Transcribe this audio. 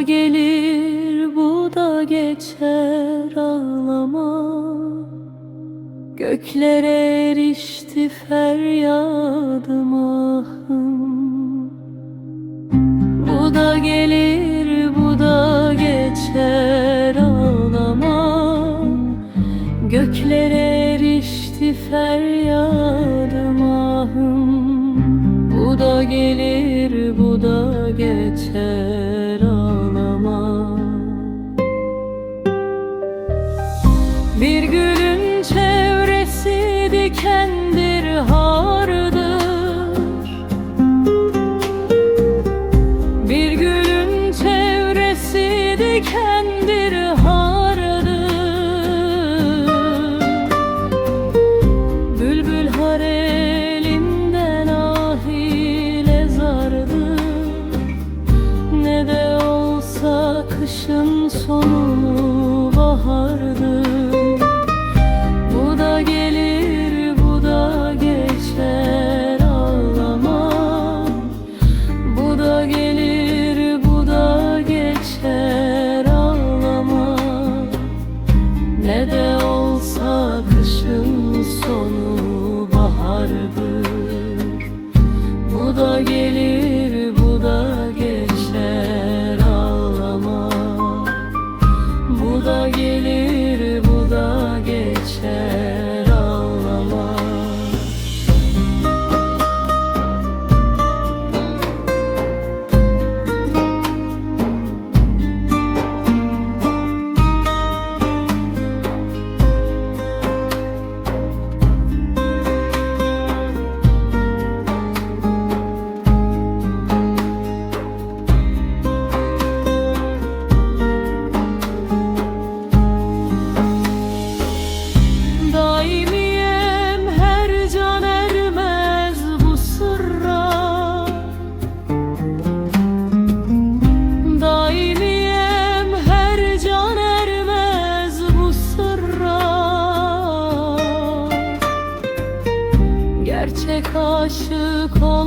gelir, bu da geçer, ağlama. Göklere erişti feryadım, ahım. Bu da gelir, bu da geçer, ağlama. Göklere erişti feryadım, ahım. Bu da gelir, bu da geçer, ağlama. Bir gülün çevresi dikendir, hardır. Bir gülün çevresi dikendir, hardır. Bülbül harelinden ahile zardır. Ne de olsa kışın sonu bahardır. Bu da gelir, bu da geçer, ağlama. Bu da gelir, bu da geçer, ağlama. Ne de olsa kışın sonu bahardır. Bu da gelir, bu da geçer, ağlama. Bu da gelir, bu da geçer, ağlama. Daimiyem, her can ermez bu sırra. Daimiyem, her can ermez bu sırra. Gerçek aşık ol